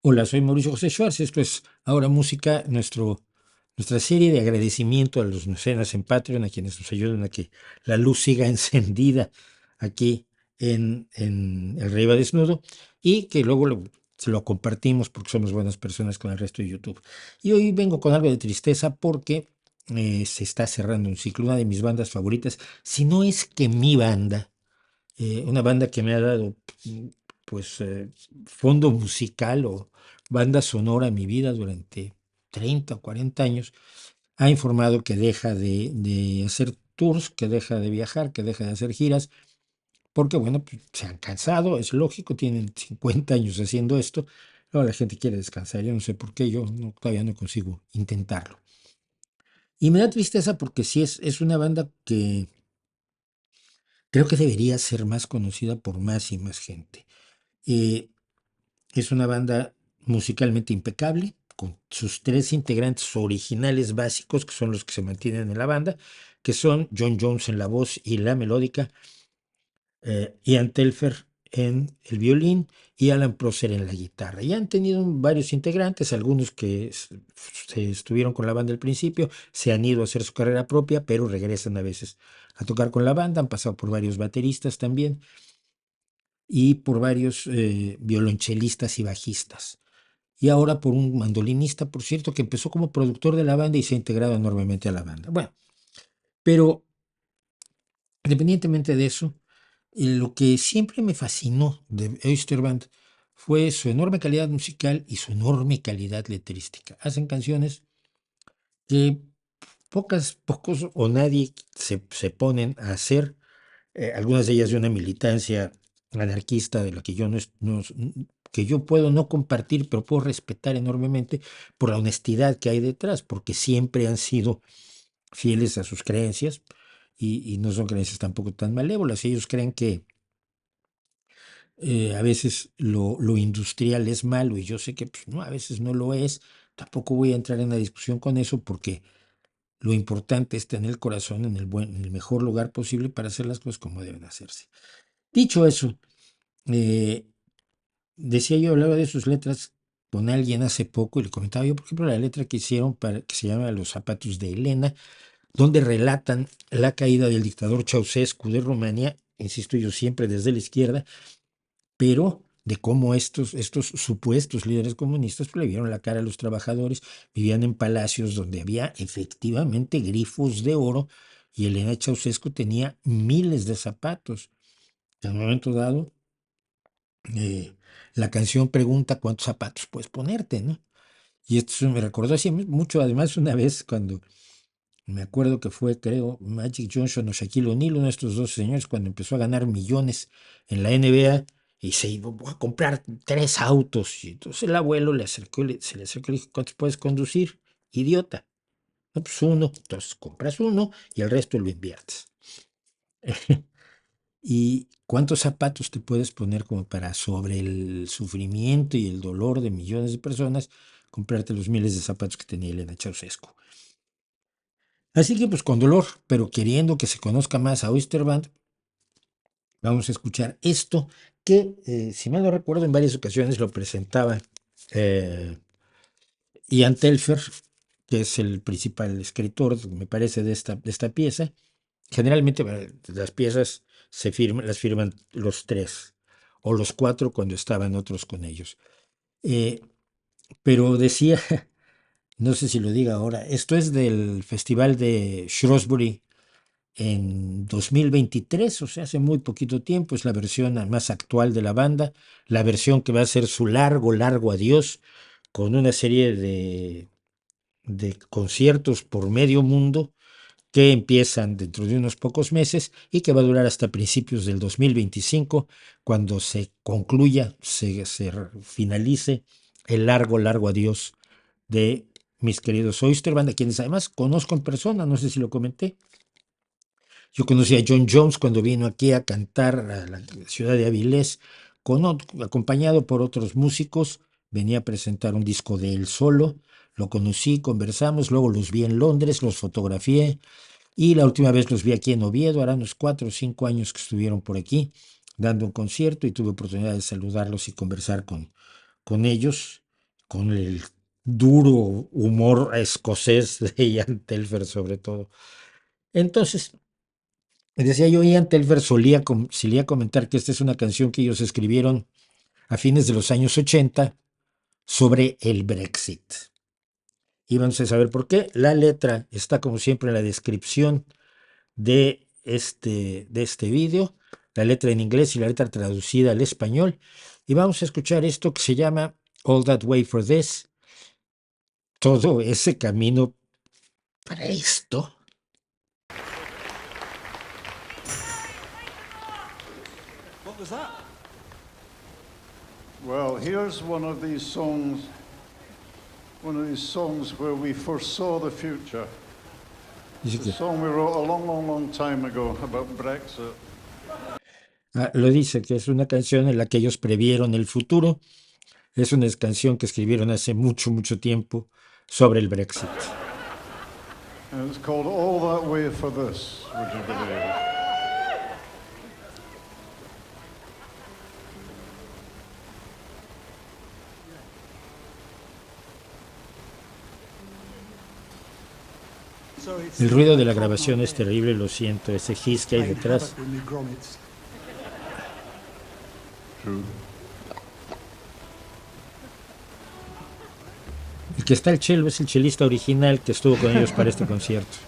Hola, soy Mauricio José Schwartz. Esto es Ahora Música, nuestra serie de agradecimiento a los mecenas en Patreon, a quienes nos ayudan a que la luz siga encendida aquí en El Rey va Desnudo y que luego se lo compartimos porque somos buenas personas con el resto de YouTube. Y hoy vengo con algo de tristeza porque se está cerrando un ciclo, una de mis bandas favoritas, si no es que mi banda, una banda que me ha dado mm, pues fondo musical o banda sonora a mi vida durante 30 o 40 años, ha informado que deja de hacer tours, que deja de viajar, que deja de hacer giras, porque bueno, pues, se han cansado, es lógico, tienen 50 años haciendo esto, ahora la gente quiere descansar, yo no sé por qué, todavía no consigo intentarlo. Y me da tristeza porque sí es una banda que creo que debería ser más conocida por más y más gente. Eh, Es una banda musicalmente impecable, con sus tres integrantes originales básicos, que son los que se mantienen en la banda, que son John Jones en la voz y la melódica, Ian Telfer en el violín y Alan Prosser en la guitarra. Y han tenido varios integrantes, algunos que se estuvieron con la banda al principio, se han ido a hacer su carrera propia, pero regresan a veces a tocar con la banda, han pasado por varios bateristas también y por varios violonchelistas y bajistas y ahora por un mandolinista, por cierto, que empezó como productor de la banda y se ha integrado enormemente a la banda. Bueno, pero independientemente de eso, lo que siempre me fascinó de Oyster Band fue su enorme calidad musical y su enorme calidad letrística. Hacen canciones que pocos o nadie se ponen a hacer, algunas de ellas de una militancia anarquista de la que yo que yo puedo no compartir, pero puedo respetar enormemente por la honestidad que hay detrás, porque siempre han sido fieles a sus creencias y no son creencias tampoco tan malévolas. Ellos creen que a veces lo industrial es malo y yo sé que pues, no, a veces no lo es. Tampoco voy a entrar en la discusión con eso porque lo importante es tener el corazón en el mejor lugar posible para hacer las cosas como deben hacerse. Dicho eso, eh, decía yo, hablaba de sus letras con alguien hace poco y le comentaba yo, por ejemplo, la letra que hicieron para que se llama Los zapatos de Elena, donde relatan la caída del dictador Ceausescu de Rumania, insisto yo siempre desde la izquierda, pero de cómo estos supuestos líderes comunistas pues, le vieron la cara a los trabajadores, vivían en palacios donde había efectivamente grifos de oro y Elena Ceausescu tenía miles de zapatos. En un momento dado, la canción pregunta cuántos zapatos puedes ponerte, ¿no? Y esto me recordó así mucho, además, una vez cuando me acuerdo que fue, creo, Magic Johnson o Shaquille O'Neal, uno de estos dos señores, cuando empezó a ganar millones en la NBA y se iba a comprar tres autos. Y entonces el abuelo le acercó, se le acercó y le dijo, ¿cuántos puedes conducir? Idiota. No, pues uno. Entonces compras uno y el resto lo inviertes. ¿Y cuántos zapatos te puedes poner como para sobre el sufrimiento y el dolor de millones de personas comprarte los miles de zapatos que tenía Elena Ceausescu? Así que pues con dolor, pero queriendo que se conozca más a Oyster Band, vamos a escuchar esto que, si mal no recuerdo, en varias ocasiones lo presentaba eh, Ian Telfer, que es el principal escritor, me parece, de esta pieza. Generalmente las piezas las firman los tres o los cuatro cuando estaban otros con ellos. Eh, pero decía, no sé si lo diga ahora, esto es del Festival de Shrewsbury en 2023, o sea, hace muy poquito tiempo, es la versión más actual de la banda, la versión que va a ser su largo adiós, con una serie de conciertos por medio mundo que empiezan dentro de unos pocos meses y que va a durar hasta principios del 2025, cuando se concluya, se finalice el largo adiós de mis queridos Oyster Band, a quienes además conozco en persona, no sé si lo comenté. Yo conocí a John Jones cuando vino aquí a cantar a la ciudad de Avilés, acompañado por otros músicos. Venía a presentar un disco de él solo. Lo conocí, conversamos, luego los vi en Londres, los fotografié y la última vez los vi aquí en Oviedo, hará unos 4 o 5 años que estuvieron por aquí dando un concierto y tuve oportunidad de saludarlos y conversar con ellos. con el duro humor escocés de Ian Telfer sobre todo. Entonces, decía yo, Ian Telfer solía comentar que esta es una canción que ellos escribieron a fines de los años 80 sobre el Brexit. Y vamos a saber por qué. La letra está como siempre en la descripción de este vídeo, la letra en inglés y la letra traducida al español. Y vamos a escuchar esto que se llama All That Way for This, todo ese camino para esto. What was that? Well, here's one of these songs where we foresaw the future. Dice The que, song we wrote a long, long, long time ago about Brexit. lo dice que es una canción en la que ellos previeron el futuro. Es una canción que escribieron hace mucho, mucho tiempo sobre el Brexit. And it's called All That Way for This, would you believe it? So it's El ruido de la grabación es terrible, lo siento, ese hiss que hay detrás. True. El que está el cello es el chelista original que estuvo con ellos para este concierto.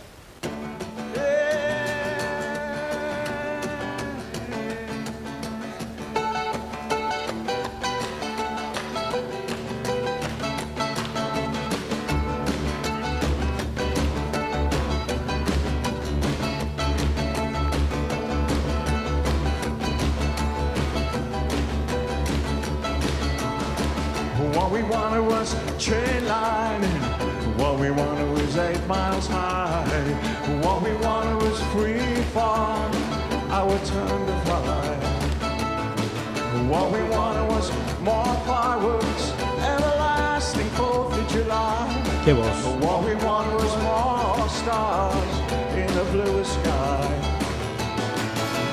What we wanted was train lining. What we wanted was 8 miles high. What we wanted was free fall. Our turn to fly. What we wanted was more fireworks, everlasting 4th of July. Qué voz. What we wanted was more stars in the bluest sky.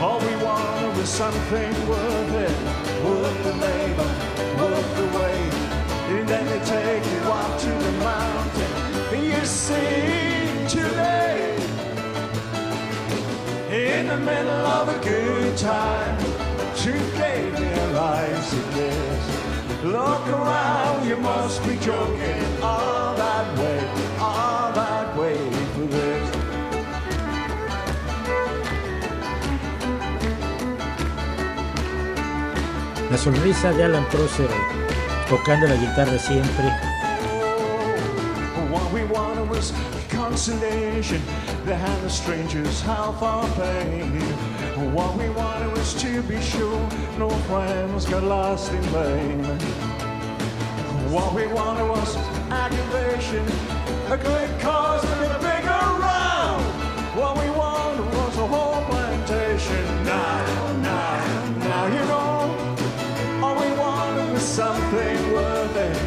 All we wanted was something worth it, worth the labor, worth the wait. And then they take you up to the mountain, and you see too late. In the middle of a good time, truth gave me a rise to this. Look around, you must be joking. All that way for this. La sonrisa de Alan Prosser tocando la guitarra siempre. What we wanted was consolation behind the stranger's half our pain. What we wanted was to be sure no friends got lost in vain. What we wanted was aggravation, a good cause and a bigger round. What we wanted was a whole plantation. Now you know, all we wanted was something worth it,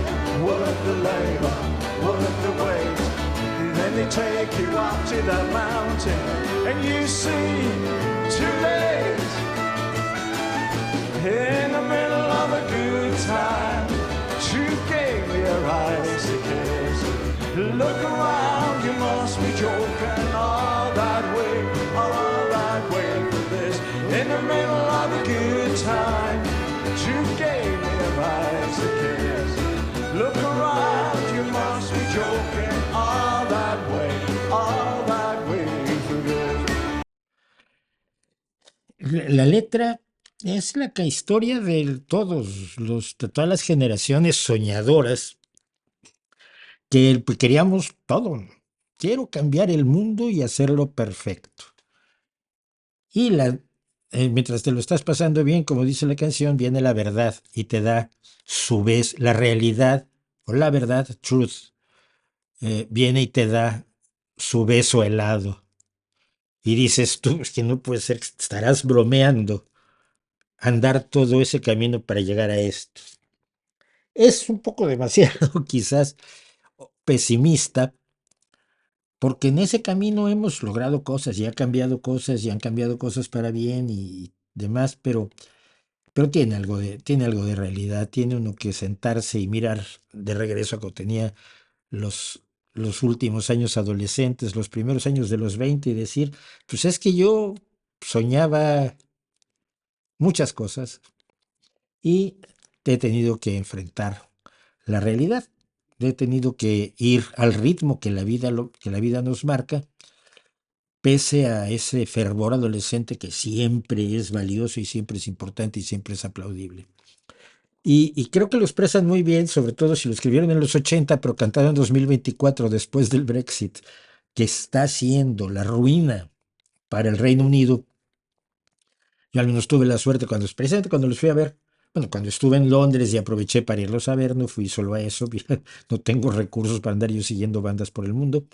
worth the labor, worth the wait. And then they take you up to that mountain, and you see too late. In the middle of a good time, truth gave me a rise to kiss. Look around, you must be joking. All that way for this. In the middle of a good time, truth gave me a rise to kiss. Look around, you must be joking. All that way for this. La letra es la historia de todas las generaciones soñadoras que queríamos todo. Quiero cambiar el mundo y hacerlo perfecto. Y mientras te lo estás pasando bien, como dice la canción, viene la verdad y te da su vez la realidad o la verdad, truth, viene y te da su beso helado. Y dices tú, es que no puede ser, estarás bromeando, andar todo ese camino para llegar a esto. Es un poco demasiado, quizás, pesimista, porque en ese camino hemos logrado cosas y ha cambiado cosas y han cambiado cosas para bien y demás, pero pero tiene algo de realidad. Tiene uno que sentarse y mirar de regreso a cuando tenía los, los últimos años adolescentes, los primeros años de los 20 y decir, pues es que yo soñaba muchas cosas y he tenido que enfrentar la realidad. He tenido que ir al ritmo que que la vida nos marca, pese a ese fervor adolescente que siempre es valioso y siempre es importante y siempre es aplaudible. Y creo que lo expresan muy bien, sobre todo si lo escribieron en los 80, pero cantaron en 2024 después del Brexit, que está siendo la ruina para el Reino Unido. Yo al menos tuve la suerte precisamente cuando los fui a ver, bueno, cuando estuve en Londres y aproveché para irlos a ver, no fui solo a eso, no tengo recursos para andar yo siguiendo bandas por el mundo,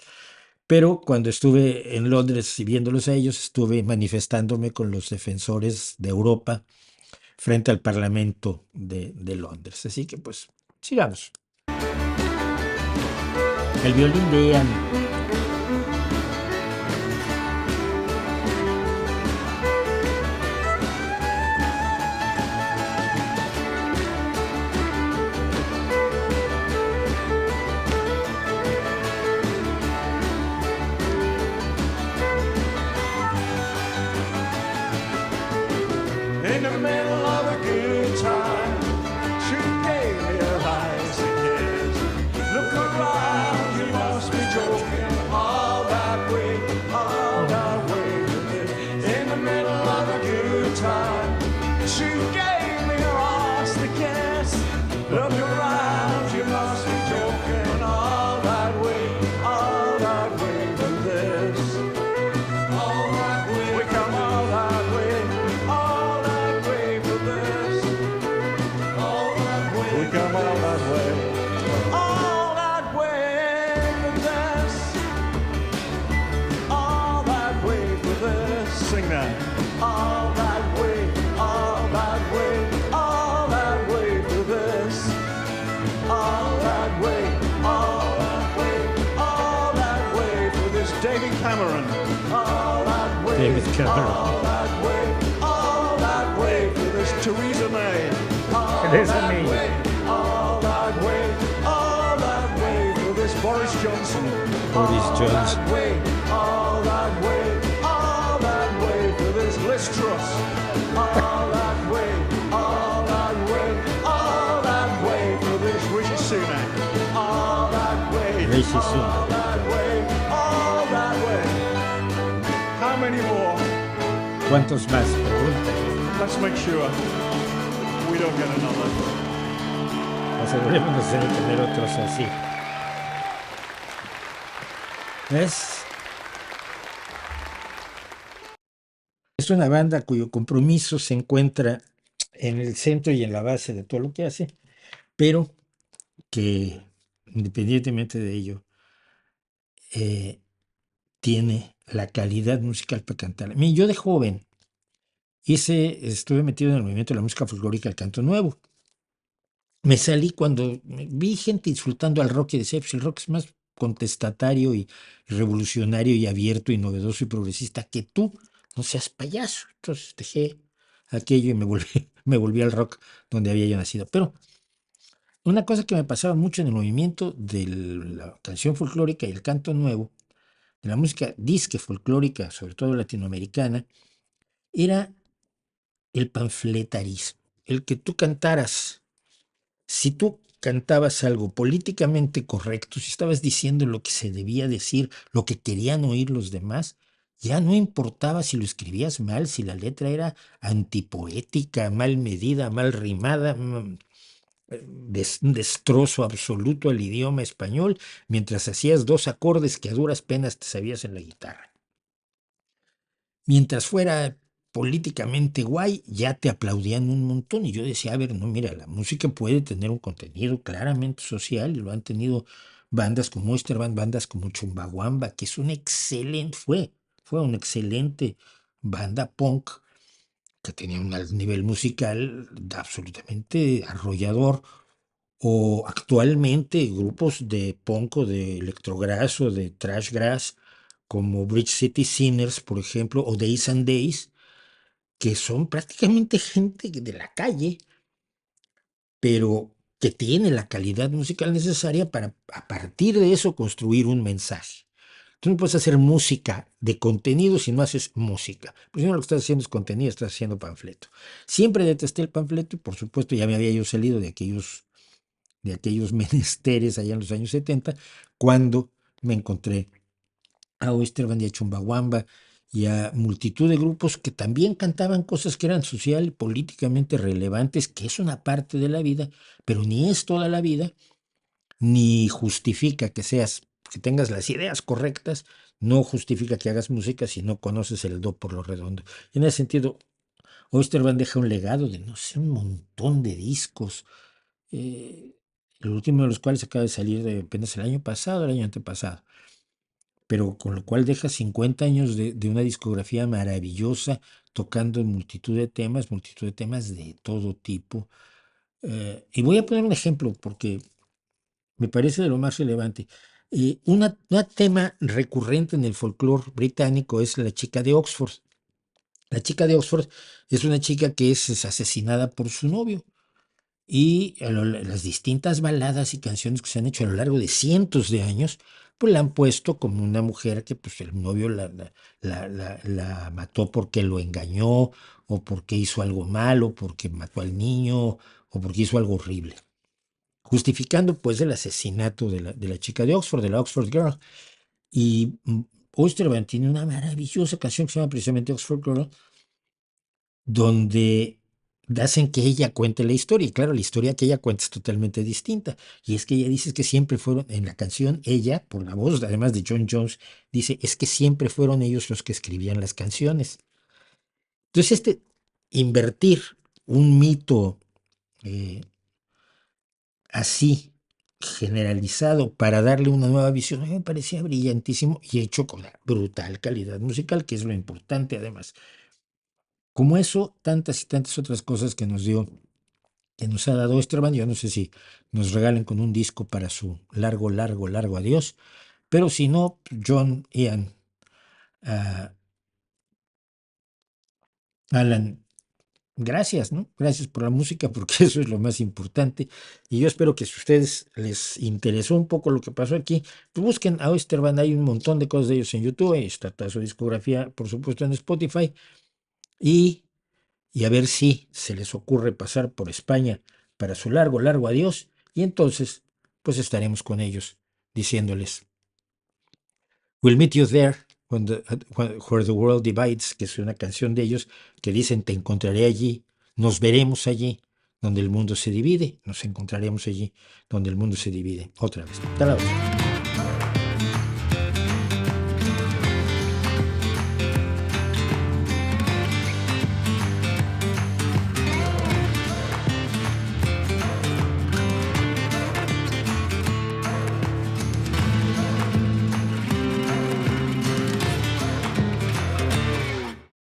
pero cuando estuve en Londres y viéndolos a ellos, estuve manifestándome con los defensores de Europa frente al Parlamento de Londres. Así que pues, sigamos. El violín de Anne. In the middle of a good time, she gave me her eyes again. Look around, you must be joking. All that way, all that way. In the middle of a good time, she gave me her eyes to kiss. Look around, you must be joking. All that way with this. All that way, we come all that way. All that way for this. All that way. We come all that way. All that way for this. All that way for this. Sing that. All that way, all that way, all that way for this. All that way, all that way, all that way for this. David Cameron. All that way, David Cameron. all that way for this. Theresa May. All Theresa that May. way, all that way for this. Boris Johnson. Boris All Johnson. that way, all that way for this. Liz Truss. All that way, all that way for this. Rishi Sunak. All that way, Rishi all Sunak. that way, all that way. How many more? ¿Cuántos más? Pregunta. Let's make sure we don't get another. Asegurémonos de no tener otros así. Es una banda cuyo compromiso se encuentra en el centro y en la base de todo lo que hace, pero que independientemente de ello, tiene la calidad musical para cantar. A mí, yo de joven estuve metido en el movimiento de la música folclórica, el canto nuevo. Me salí cuando vi gente insultando al rock y decía, pues el rock es más contestatario y revolucionario y abierto y novedoso y progresista que tú, no seas payaso. Entonces dejé aquello y me volví al rock donde había yo nacido. Pero una cosa que me pasaba mucho en el movimiento de la canción folclórica y el canto nuevo, de la música disque folclórica, sobre todo latinoamericana, era el panfletarismo, el que tú cantaras. Si tú cantabas algo políticamente correcto, si estabas diciendo lo que se debía decir, lo que querían oír los demás, ya no importaba si lo escribías mal, si la letra era antipoética, mal medida, mal rimada, un destrozo absoluto al idioma español, mientras hacías dos acordes que a duras penas te sabías en la guitarra. Mientras fuera políticamente guay, ya te aplaudían un montón. Y yo decía, a ver, no, mira, la música puede tener un contenido claramente social, y lo han tenido bandas como Oysterband, bandas como Chumbawamba, que es fue una excelente banda punk que tenía un nivel musical absolutamente arrollador. O actualmente grupos de punk o de electrograss o de trashgrass como Bridge City Sinners, por ejemplo, o Days and Days, que son prácticamente gente de la calle, pero que tiene la calidad musical necesaria para a partir de eso construir un mensaje. Tú no puedes hacer música de contenido si no haces música. Pues si no, lo que estás haciendo es contenido, estás haciendo panfleto. Siempre detesté el panfleto y por supuesto ya me había yo salido de aquellos menesteres allá en los años 70, cuando me encontré a Oysterband y a Chumbawamba y a multitud de grupos que también cantaban cosas que eran social y políticamente relevantes, que es una parte de la vida, pero ni es toda la vida, ni justifica que tengas las ideas correctas, no justifica que hagas música si no conoces el do por lo redondo. Y en ese sentido, Oysterband deja un legado de, no sé, un montón de discos, el último de los cuales acaba de salir apenas el año pasado, el año antepasado, pero con lo cual deja 50 años de una discografía maravillosa, tocando en multitud de temas de todo tipo. Y voy a poner un ejemplo porque me parece de lo más relevante. Un tema recurrente en el folclore británico es la chica de Oxford. La chica de Oxford es una chica que es asesinada por su novio. Y las distintas baladas y canciones que se han hecho a lo largo de cientos de años, pues la han puesto como una mujer que pues el novio la mató porque lo engañó, o porque hizo algo malo, porque mató al niño, o porque hizo algo horrible. Justificando pues el asesinato de la chica de Oxford, de la Oxford Girl. Y Oysterband tiene una maravillosa canción que se llama precisamente Oxford Girl, donde hacen que ella cuente la historia. Y claro, la historia que ella cuenta es totalmente distinta. Y es que ella dice que siempre fueron, en la canción, ella, por la voz, además de John Jones, dice, es que siempre fueron ellos los que escribían las canciones. Entonces, invertir un mito así, generalizado, para darle una nueva visión, a mí me parecía brillantísimo y hecho con una brutal calidad musical, que es lo importante además. Como eso, tantas y tantas otras cosas que nos ha dado Oysterband. Yo no sé si nos regalen con un disco para su largo, largo, largo adiós, pero si no, John, Ian, Alan, gracias, ¿no? Gracias por la música, porque eso es lo más importante. Y yo espero que si a ustedes les interesó un poco lo que pasó aquí, pues busquen a Oysterband. Hay un montón de cosas de ellos en YouTube, está toda su discografía, por supuesto, en Spotify, y a ver si se les ocurre pasar por España para su largo, largo adiós, y entonces pues estaremos con ellos diciéndoles, We'll meet you there where the world divides, que es una canción de ellos que dicen, te encontraré allí, nos veremos allí, donde el mundo se divide, nos encontraremos allí, donde el mundo se divide. Otra vez. Hasta la próxima.